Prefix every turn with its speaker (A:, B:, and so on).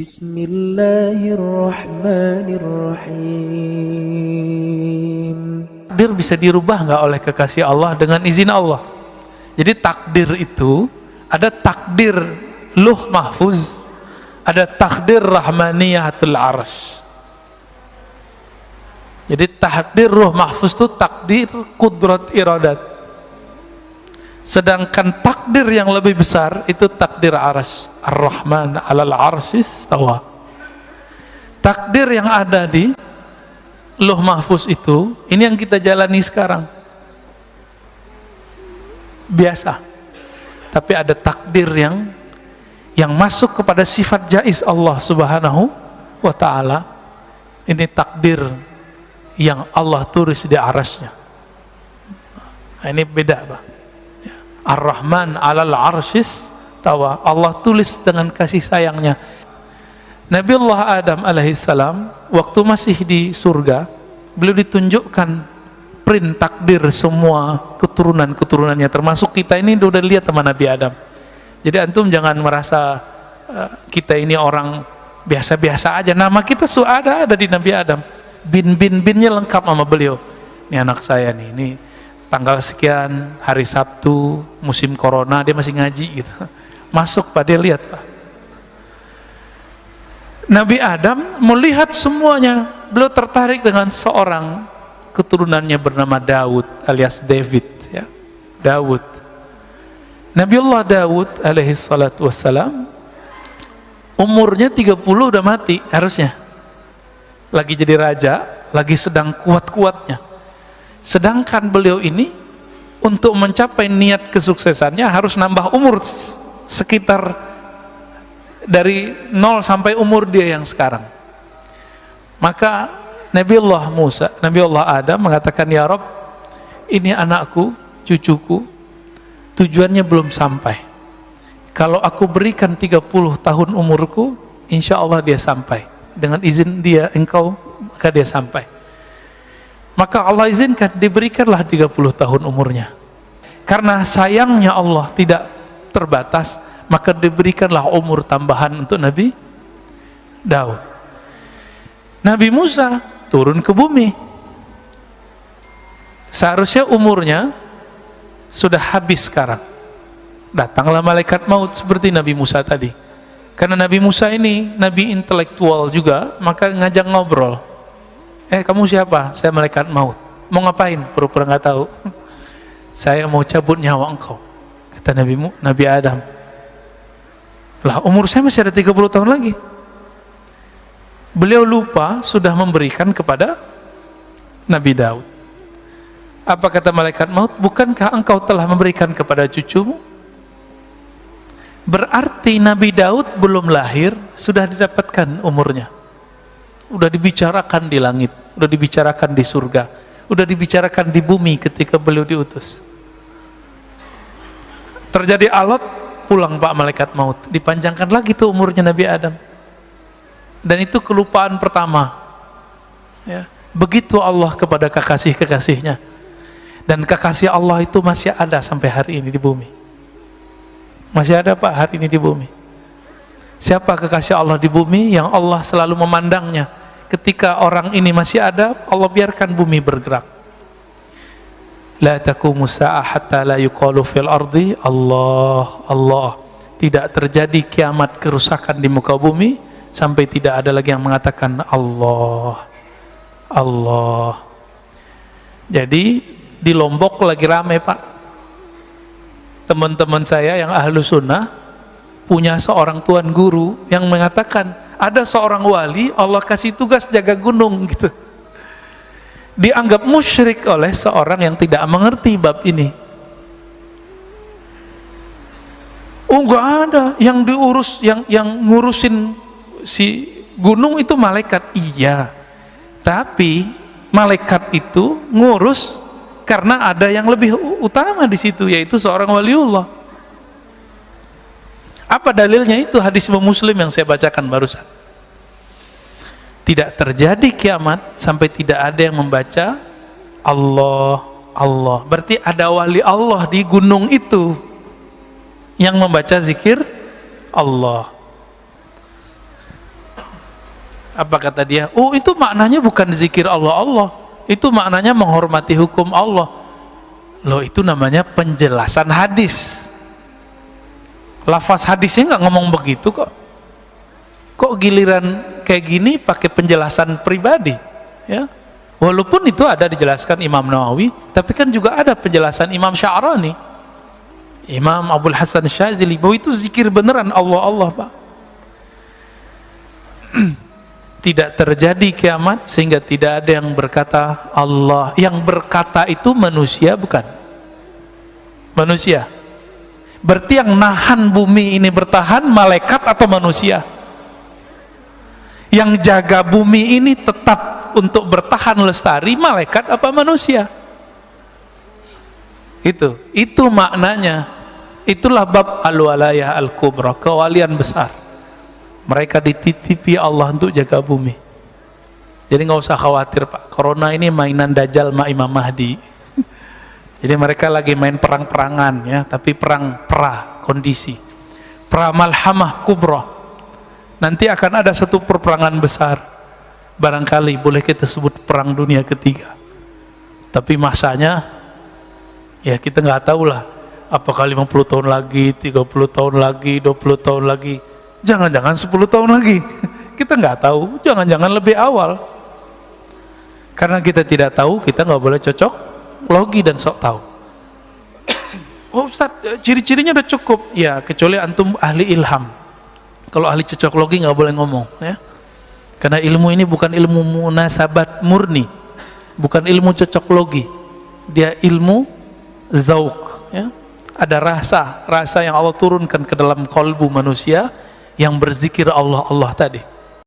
A: Bismillahirrahmanirrahim.
B: Takdir bisa dirubah nggak oleh kekasih Allah dengan izin Allah. Jadi takdir itu ada takdir luh mahfuz, ada takdir rahmaniyatul arsy. Jadi takdir ruh mahfuz itu takdir kudrat iradat. Sedangkan takdir yang lebih besar itu takdir arsy. Ar-Rahman 'alal 'arsy istawa. Takdir yang ada di Lauh Mahfuz itu, ini yang kita jalani sekarang. Biasa. Tapi ada takdir yang masuk kepada sifat jaiz Allah Subhanahu wa ta'ala. Ini takdir yang Allah tulis di arasnya. Nah, ini beda, Pak. Ar-Rahman 'alal 'arsy istawa. Allah tulis dengan kasih sayangnya. Nabi Allah Adam alaihissalam waktu masih di surga, beliau ditunjukkan print takdir semua keturunan-keturunannya, termasuk kita ini udah lihat sama Nabi Adam. Jadi antum jangan merasa kita ini orang biasa-biasa aja. Nama kita sudah ada di Nabi Adam. Binnya lengkap sama beliau. Ini anak saya nih, ini tanggal sekian, hari Sabtu, musim corona, dia masih ngaji gitu. Masuk Pak, dia lihat Pak. Nabi Adam melihat semuanya, beliau tertarik dengan seorang keturunannya bernama Daud alias David, ya. Daud. Nabiullah Daud alaihi salatu wassalam umurnya 30 udah mati harusnya. Lagi jadi raja, lagi sedang kuat-kuatnya. Sedangkan beliau ini untuk mencapai niat kesuksesannya harus nambah umur sekitar dari 0 sampai umur dia yang sekarang. Maka Nabiullah Adam mengatakan, ya Rabb, ini anakku, cucuku, tujuannya belum sampai. Kalau aku berikan 30 tahun umurku, insya Allah dia sampai. Dengan izin dia, engkau, maka dia sampai. Maka Allah izinkan, diberikanlah 30 tahun umurnya. Karena sayangnya Allah tidak terbatas, maka diberikanlah umur tambahan untuk Nabi Daud. Nabi Musa turun ke bumi, seharusnya umurnya sudah habis sekarang. Datanglah malaikat maut seperti Nabi Musa tadi. Karena Nabi Musa ini Nabi intelektual juga, maka ngajak ngobrol. Kamu siapa? Saya malaikat maut. Mau ngapain? Pura-pura nggak tahu. Saya mau cabut nyawa engkau, kata Nabi Adam. Lah umur saya masih ada 30 tahun lagi. Beliau lupa sudah memberikan kepada Nabi Daud. Apa kata malaikat maut? Bukankah engkau telah memberikan kepada cucumu? Berarti Nabi Daud belum lahir sudah didapatkan umurnya. Udah dibicarakan di langit, udah dibicarakan di surga, udah dibicarakan di bumi ketika beliau diutus. Terjadi alat, pulang Pak malaikat maut, dipanjangkan lagi tuh umurnya Nabi Adam. Dan itu kelupaan pertama, ya. Begitu Allah kepada kekasih-kekasihnya. Dan kekasih Allah itu masih ada sampai hari ini di bumi. Masih ada Pak hari ini di bumi. Siapa kekasih Allah di bumi yang Allah selalu memandangnya? Ketika orang ini masih ada, Allah biarkan bumi bergerak. La taqumu sa'ah hatta la yuqalu fil ardi Allah, Allah. Tidak terjadi kiamat kerusakan di muka bumi sampai tidak ada lagi yang mengatakan Allah, Allah. Jadi di Lombok lagi rame Pak. Teman-teman saya yang ahlu sunnah punya seorang tuan guru yang mengatakan ada seorang wali Allah kasih tugas jaga gunung gitu. Dianggap musyrik oleh seorang yang tidak mengerti bab ini. Enggak ada yang diurus, yang ngurusin si gunung itu malaikat. Iya, tapi malaikat itu ngurus karena ada yang lebih utama di situ, yaitu seorang waliullah. Apa dalilnya? Itu hadis Muslim yang saya bacakan barusan. Tidak terjadi kiamat sampai tidak ada yang membaca Allah, Allah. Berarti ada wali Allah di gunung itu yang membaca zikir Allah. Apa kata dia? Oh, itu maknanya bukan zikir Allah, itu maknanya menghormati hukum Allah. Loh, itu namanya penjelasan hadis. Lafaz hadisnya nggak ngomong begitu kok. Kok giliran kayak gini pakai penjelasan pribadi, ya? Walaupun itu ada dijelaskan Imam Nawawi, tapi kan juga ada penjelasan Imam Sya'rani, Imam Abdul Hasan Syazili, bahwa itu zikir beneran Allah, Pak. Tidak terjadi kiamat sehingga tidak ada yang berkata Allah. Yang berkata itu manusia, bukan? Manusia. Berarti yang nahan bumi ini bertahan malaikat atau manusia? Yang jaga bumi ini tetap untuk bertahan lestari malaikat apa manusia? Itu maknanya. Itulah bab al-walayah al-kubra, kewalian besar. Mereka dititipi Allah untuk jaga bumi. Jadi nggak usah khawatir, Pak, corona ini mainan Dajjal ma Imam Mahdi. Jadi mereka lagi main perang-perangan, ya, tapi perang pra kondisi, pra malhamah kubra. Nanti akan ada satu perperangan besar, barangkali boleh kita sebut perang dunia ketiga. Tapi masanya, ya kita nggak tahu lah, apakah 50 tahun lagi, 30 tahun lagi, 20 tahun lagi, jangan-jangan 10 tahun lagi. Kita nggak tahu, jangan-jangan lebih awal. Karena kita tidak tahu, kita nggak boleh cocok logi dan sok tahu. Oh Ustaz, ciri-cirinya udah cukup. Ya, kecuali antum ahli ilham. Kalau ahli cocok logi nggak boleh ngomong, ya. Karena ilmu ini bukan ilmu munasabat murni, bukan ilmu cocok logi. Dia ilmu zauk, ya. Ada rasa yang Allah turunkan ke dalam kolbu manusia yang berzikir Allah tadi.